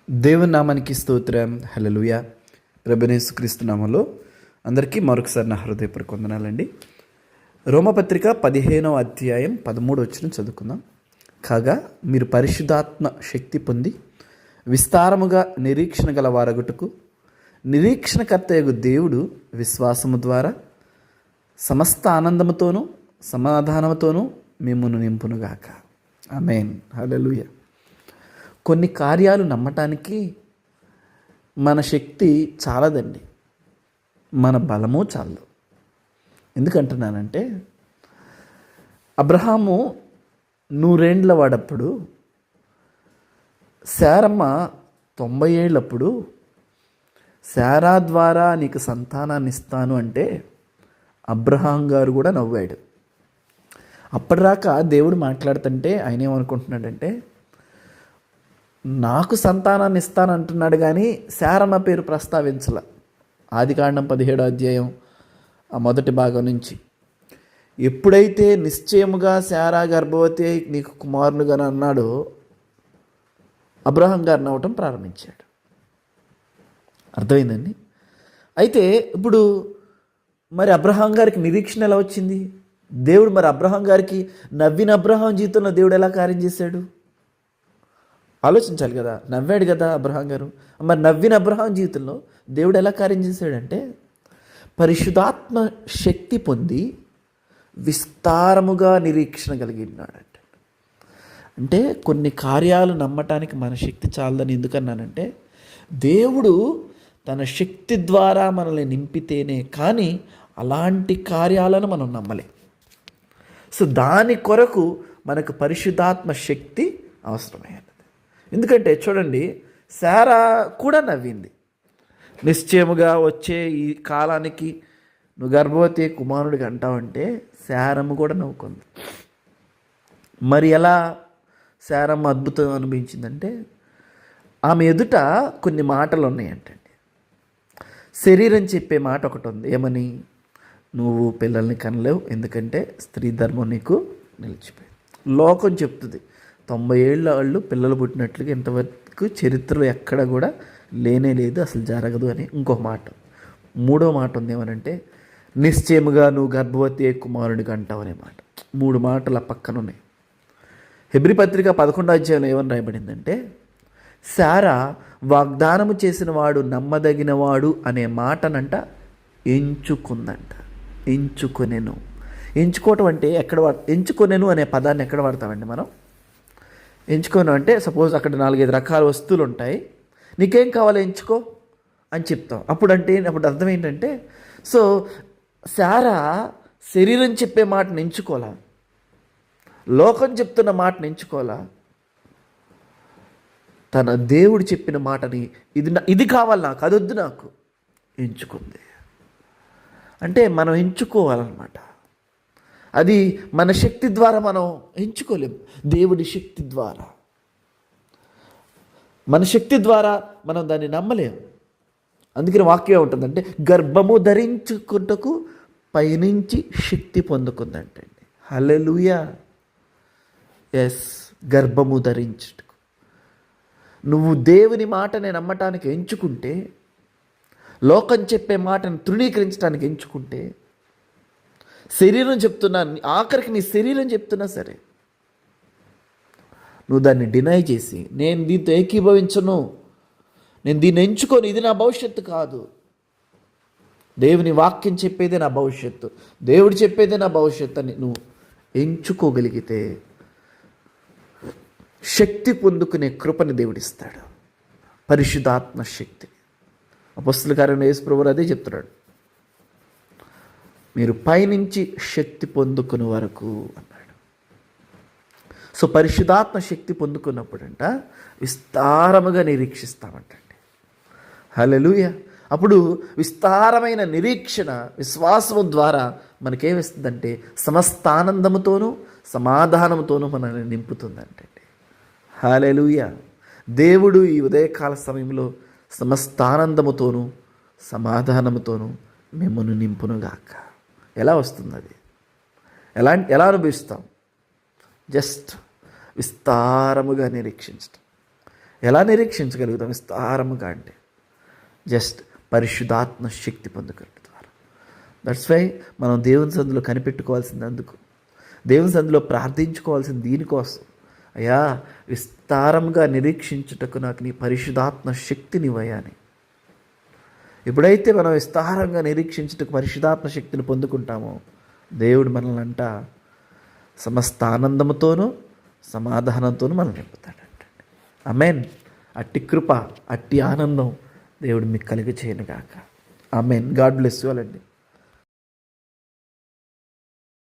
దేవుని నామానికి స్తోత్రం. హల్లెలూయా. ప్రభువైన యేసుక్రీస్తు నామములో అందరికీ మరొకసారి నా హృదయపూర్వక వందనాలండి. రోమపత్రిక 15వ అధ్యాయం 13వ వచనం చదువుకుందాం. కాగా మీరు పరిశుద్ధాత్మ శక్తి పొంది విస్తారముగా నిరీక్షణ గల వారగుటకు నిరీక్షణకర్తయగు దేవుడు విశ్వాసము ద్వారా సమస్త ఆనందముతోనూ సమాధానముతోనూ మిమ్మును నింపునుగాక. ఆమేన్. హల్లెలూయా. కొన్ని కార్యాలు నమ్మటానికి మన శక్తి చాలదండి, మన బలము చాలదు. ఎందుకంటున్నానంటే, అబ్రహాము 100 ఏండ్ల వాడప్పుడు, శారమ్మ 90 ఏళ్ళప్పుడు శారా ద్వారా నీకు సంతానాన్ని ఇస్తాను అంటే అబ్రహాం గారు కూడా నవ్వాడు. అప్పటిదాకా దేవుడు మాట్లాడుతుంటే ఆయన ఏమనుకుంటున్నాడంటే, నాకు సంతానాన్ని ఇస్తానంటున్నాడు కానీ శారమ్మ పేరు ప్రస్తావించలే. ఆదికాండం 17వ అధ్యాయం ఆ మొదటి భాగం నుంచి ఎప్పుడైతే నిశ్చయముగా శారా గర్భవతి నీకు కుమారునిగా అన్నాడో అబ్రహాం గారు నవ్వటం ప్రారంభించాడు. అర్థమైందండి. అయితే ఇప్పుడు మరి అబ్రహాం గారికి నిరీక్షణ ఎలా వచ్చింది? దేవుడు మరి అబ్రహాం గారికి నవ్విన అబ్రహాం జీవితంలో దేవుడు ఎలా కార్యం చేశాడు? ఆలోచించాలి కదా. నవ్వాడు కదా అబ్రహాం గారు. మరి నవ్విన అబ్రహాం జీవితంలో దేవుడు ఎలా కార్యం చేశాడంటే, పరిశుద్ధాత్మ శక్తి పొంది విస్తారముగా నిరీక్షణ కలిగి ఉన్నాడంట. అంటే కొన్ని కార్యాలు నమ్మటానికి మన శక్తి చాలదని ఎందుకన్నానంటే, దేవుడు తన శక్తి ద్వారా మనల్ని నింపితేనే కానీ అలాంటి కార్యాలను మనం నమ్మలేం. సో దాని కొరకు మనకు పరిశుద్ధాత్మ శక్తి అవసరమైనది. ఎందుకంటే చూడండి, శారా కూడా నవ్వింది. నిశ్చయముగా వచ్చే ఈ కాలానికి నువ్వు గర్భవతి కుమారుడికి అంటావంటే శారమ్మ కూడా నవ్వుకుంది. మరి ఎలా శారమ్మ అద్భుతం అనిపించిందంటే, ఆమె ఎదుట కొన్ని మాటలు ఉన్నాయంటండి. శరీరం చెప్పే మాట ఒకటి ఉంది. ఏమని? నువ్వు పిల్లల్ని కనలేవు, ఎందుకంటే స్త్రీ ధర్మం నీకు నిలిచిపోయింది. లోకం చెప్తుంది 90 ఏళ్ళ వాళ్ళు పిల్లలు పుట్టినట్లుగా ఇంతవరకు చరిత్రలో ఎక్కడ కూడా లేనే లేదు, అసలు జరగదు అని ఇంకొక మాట. మూడో మాట ఉంది. ఏమనంటే, నిశ్చయముగా నువ్వు గర్భవతి కుమారుడికి అంటావు అనే మాట. 3 మాటలు ఆ పక్కన ఉన్నాయి. హెబ్రీ పత్రిక 11వ అధ్యాయంలో ఏమని రాయబడిందంటే, శారా వాగ్దానము చేసిన వాడు నమ్మదగినవాడు అనే మాటనంట ఎంచుకుందంట. ఎంచుకొనెను. ఎంచుకోవటం అంటే ఎక్కడ ఎంచుకొనెను అనే పదాన్ని ఎక్కడ వాడతామండి మనం? ఎంచుకోను అంటే, సపోజ్ అక్కడ 4-5 రకాల వస్తువులు ఉంటాయి, నీకేం కావాలో ఎంచుకో అని చెప్తాం. అప్పుడు అర్థం ఏంటంటే, సో శారా శరీరం చెప్పే మాటను ఎంచుకోవాలా, లోకం చెప్తున్న మాటను ఎంచుకోవాలా, తన దేవుడు చెప్పిన మాటని ఇది కావాలి నాకు, అది వద్దు నాకు ఎంచుకుంది. అంటే మనం ఎంచుకోవాలన్నమాట. అది మన శక్తి ద్వారా మనం ఎంచుకోలేం. దేవుడి శక్తి ద్వారా, మన శక్తి ద్వారా మనం దాన్ని నమ్మలేం. అందుకని వాక్యం ఉంటుందంటే, గర్భము ధరించుకుంటకు పైనుంచి శక్తి పొందుకుందంటండి. హల్లెలూయా. ఎస్, గర్భము ధరించుటకు నువ్వు దేవుని మాటని నమ్మటానికి ఎంచుకుంటే, లోకం చెప్పే మాటను తృణీకరించడానికి ఎంచుకుంటే, శరీరం చెప్తున్నా, ఆఖరికి నీ శరీరం చెప్తున్నా సరే నువ్వు దాన్ని డినై చేసి, నేను దీంతో ఏకీభవించను, నేను దీన్ని ఎంచుకొని, ఇది నా భవిష్యత్తు కాదు, దేవుని వాక్యం చెప్పేదే నా భవిష్యత్తు, దేవుడు చెప్పేదే నా భవిష్యత్తు అని నువ్వు ఎంచుకోగలిగితే శక్తి పొందుకునే కృపని దేవుడిస్తాడు. పరిశుద్ధాత్మ శక్తి. అపొస్తలుల కార్యంలో యేసు ప్రభువు అదే చెప్తున్నాడు, మీరు పైనుంచి శక్తి పొందుకునే వరకు అన్నాడు. సో పరిశుద్ధాత్మ శక్తి పొందుకున్నప్పుడంట విస్తారముగా నిరీక్షిస్తామంటండి. హల్లెలూయా. అప్పుడు విస్తారమైన నిరీక్షణ విశ్వాసము ద్వారా మనకేమిస్తుందంటే, సమస్త ఆనందముతోనూ సమాధానముతోనూ మనల్ని నింపుతుందంటండి. హల్లెలూయా. దేవుడు ఈ ఉదయకాల సమయంలో సమస్త ఆనందముతోనూ సమాధానముతోనూ మిమ్మల్ని నింపునుగాక. ఎలా వస్తుంది అది? ఎలా అనుభవిస్తాం? జస్ట్ విస్తారముగా నిరీక్షించటం. ఎలా నిరీక్షించగలుగుతాం విస్తారముగా అంటే జస్ట్ పరిశుద్ధాత్మ శక్తి పొందుకోవడం ద్వారా. దట్స్ వై మనం దేవుని సందులో కనిపెట్టుకోవాల్సింది అందుకు, దేవుని సందులో ప్రార్థించుకోవాల్సింది దీనికోసం. అయ్యా విస్తారంగా నిరీక్షించుటకు నాకు నీ పరిశుద్ధాత్మ శక్తినివ్వయ్యా అని. ఎప్పుడైతే మనం విస్తారంగా నిరీక్షించుటకు పరిశుద్ధాత్మ శక్తిని పొందుకుంటామో దేవుడు మనల్ని అంట సమస్త ఆనందముతోనూ సమాధానంతోనూ మనం నింపుతాడంట. ఆమేన్. అట్టి కృప, అట్టి ఆనందం దేవుడు మీకు కలిగ చేయనుగాక. ఆమేన్. గాడ్ బ్లెస్ యు ఆల్ అండి.